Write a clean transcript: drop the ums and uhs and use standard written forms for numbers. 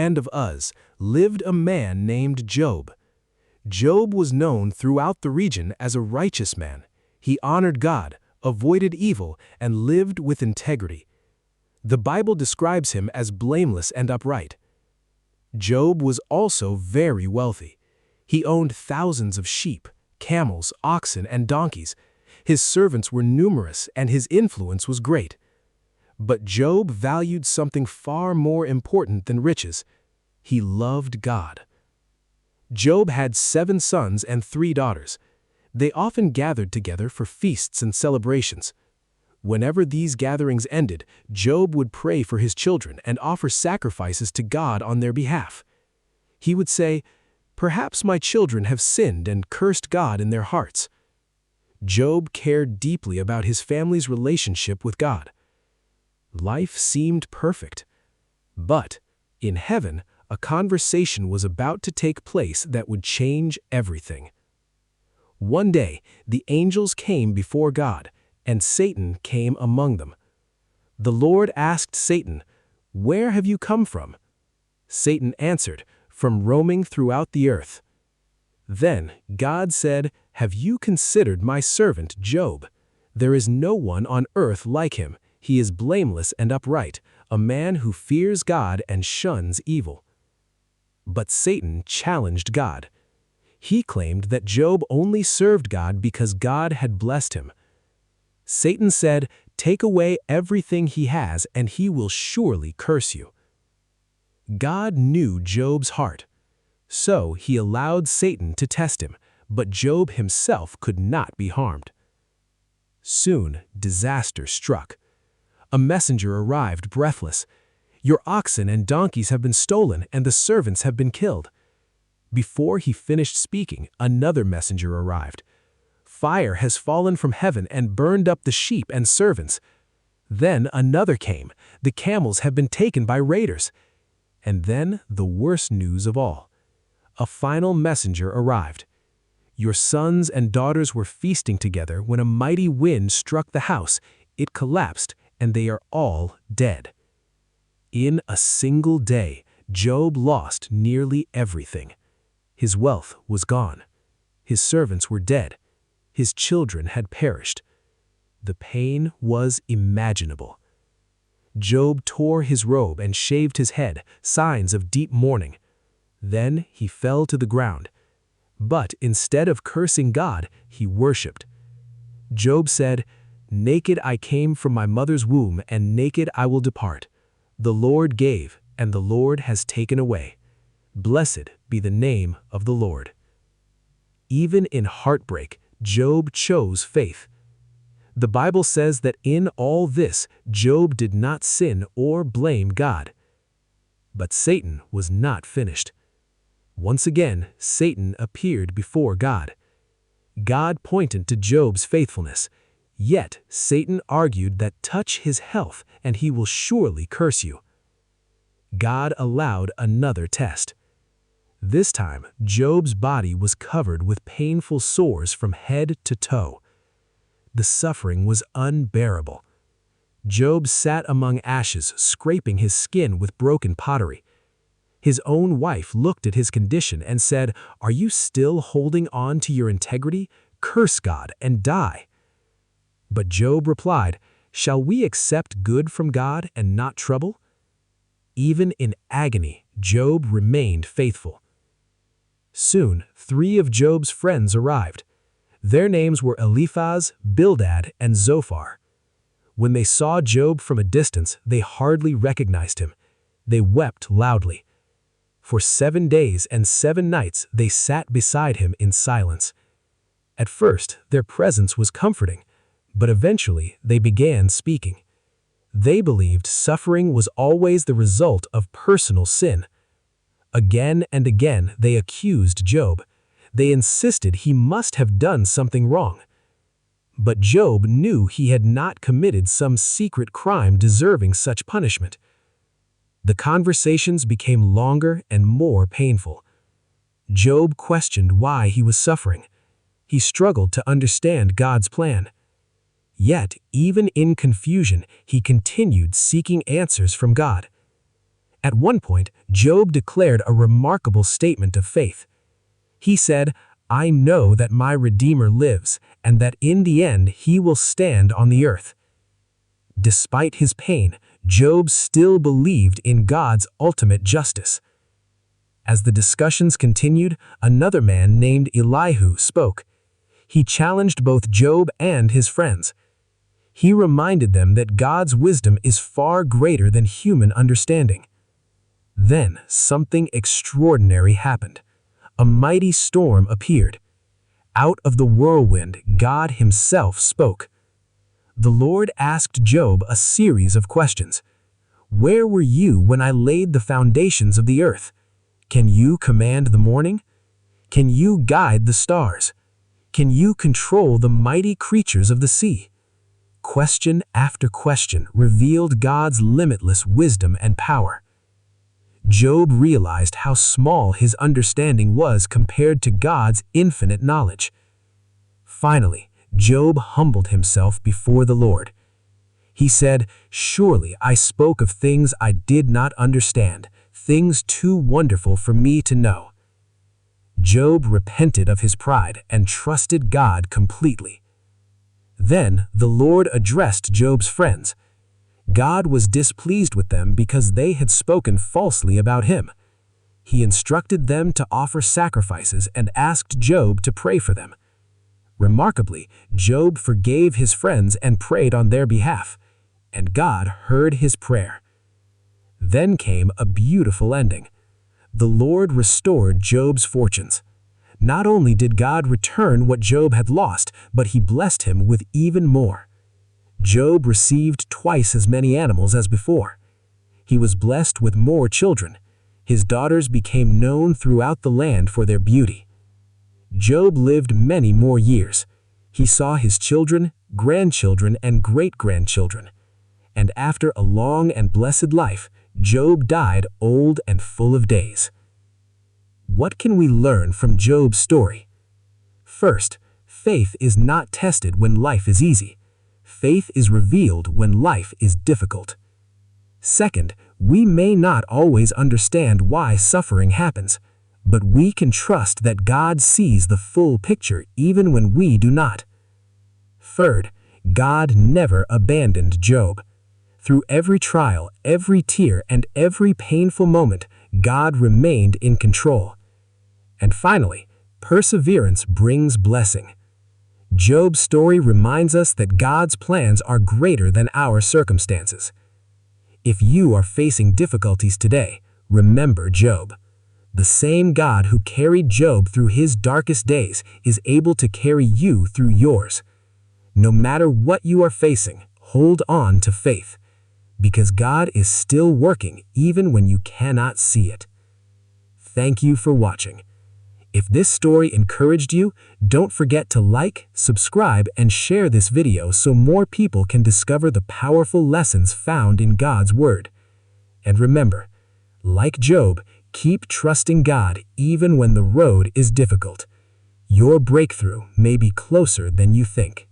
land of Uz lived a man named Job. Job was known throughout the region as a righteous man. He honored God, avoided evil, and lived with integrity. The Bible describes him as blameless and upright. Job was also very wealthy. He owned thousands of sheep, camels, oxen, and donkeys. His servants were numerous, and his influence was great. But Job valued something far more important than riches. He loved God. Job had 7 sons and 3 daughters. They often gathered together for feasts and celebrations. Whenever these gatherings ended, Job would pray for his children and offer sacrifices to God on their behalf. He would say, "Perhaps my children have sinned and cursed God in their hearts." Job cared deeply about his family's relationship with God. Life seemed perfect. But in heaven, a conversation was about to take place that would change everything. One day, the angels came before God, and Satan came among them. The Lord asked Satan, "Where have you come from?" Satan answered, "From roaming throughout the earth." Then God said, "Have you considered my servant Job? There is no one on earth like him. He is blameless and upright, a man who fears God and shuns evil." But Satan challenged God. He claimed that Job only served God because God had blessed him. Satan said, "Take away everything he has, and he will surely curse you." God knew Job's heart. So he allowed Satan to test him, but Job himself could not be harmed. Soon, disaster struck. A messenger arrived breathless. "Your oxen and donkeys have been stolen, and the servants have been killed." Before he finished speaking, another messenger arrived. "Fire has fallen from heaven and burned up the sheep and servants." Then another came. "The camels have been taken by raiders." And then the worst news of all. A final messenger arrived. "Your sons and daughters were feasting together when a mighty wind struck the house. It collapsed, and they are all dead." In a single day, Job lost nearly everything. His wealth was gone. His servants were dead. His children had perished. The pain was imaginable. Job tore his robe and shaved his head, signs of deep mourning. Then he fell to the ground. But instead of cursing God, he worshipped. Job said, "Naked I came from my mother's womb, and naked I will depart. The Lord gave, and the Lord has taken away. Blessed be the name of the Lord." Even in heartbreak, Job chose faith. The Bible says that in all this, Job did not sin or blame God. But Satan was not finished. Once again, Satan appeared before God. God pointed to Job's faithfulness. Yet Satan argued that touch his health and he will surely curse you. God allowed another test. This time, Job's body was covered with painful sores from head to toe. The suffering was unbearable. Job sat among ashes, scraping his skin with broken pottery. His own wife looked at his condition and said, "Are you still holding on to your integrity? Curse God and die." But Job replied, "Shall we accept good from God and not trouble?" Even in agony, Job remained faithful. Soon, 3 of Job's friends arrived. Their names were Eliphaz, Bildad, and Zophar. When they saw Job from a distance, they hardly recognized him. They wept loudly. For 7 days and 7 nights they sat beside him in silence. At first, their presence was comforting, but eventually they began speaking. They believed suffering was always the result of personal sin. Again and again they accused Job. They insisted he must have done something wrong. But Job knew he had not committed some secret crime deserving such punishment. The conversations became longer and more painful. Job questioned why he was suffering. He struggled to understand God's plan. Yet, even in confusion, he continued seeking answers from God. At one point, Job declared a remarkable statement of faith. He said, "I know that my Redeemer lives, and that in the end he will stand on the earth." Despite his pain, Job still believed in God's ultimate justice. As the discussions continued, another man named Elihu spoke. He challenged both Job and his friends. He reminded them that God's wisdom is far greater than human understanding. Then something extraordinary happened. A mighty storm appeared. Out of the whirlwind, God himself spoke. The Lord asked Job a series of questions. "Where were you when I laid the foundations of the earth? Can you command the morning? Can you guide the stars? Can you control the mighty creatures of the sea?" Question after question revealed God's limitless wisdom and power. Job realized how small his understanding was compared to God's infinite knowledge. Finally, Job humbled himself before the Lord. He said, "Surely I spoke of things I did not understand, things too wonderful for me to know." Job repented of his pride and trusted God completely. Then the Lord addressed Job's friends. God was displeased with them because they had spoken falsely about him. He instructed them to offer sacrifices and asked Job to pray for them. Remarkably, Job forgave his friends and prayed on their behalf, and God heard his prayer. Then came a beautiful ending. The Lord restored Job's fortunes. Not only did God return what Job had lost, but he blessed him with even more. Job received twice as many animals as before. He was blessed with more children. His daughters became known throughout the land for their beauty. Job lived many more years. He saw his children, grandchildren, and great-grandchildren. And after a long and blessed life, Job died old and full of days. What can we learn from Job's story? First, faith is not tested when life is easy. Faith is revealed when life is difficult. Second, we may not always understand why suffering happens, but we can trust that God sees the full picture even when we do not. Third, God never abandoned Job. Through every trial, every tear, and every painful moment, God remained in control. And finally, perseverance brings blessing. Job's story reminds us that God's plans are greater than our circumstances. If you are facing difficulties today, remember Job. The same God who carried Job through his darkest days is able to carry you through yours. No matter what you are facing, hold on to faith, because God is still working even when you cannot see it. Thank you for watching. If this story encouraged you, don't forget to like, subscribe, and share this video so more people can discover the powerful lessons found in God's Word. And remember, like Job, keep trusting God even when the road is difficult. Your breakthrough may be closer than you think.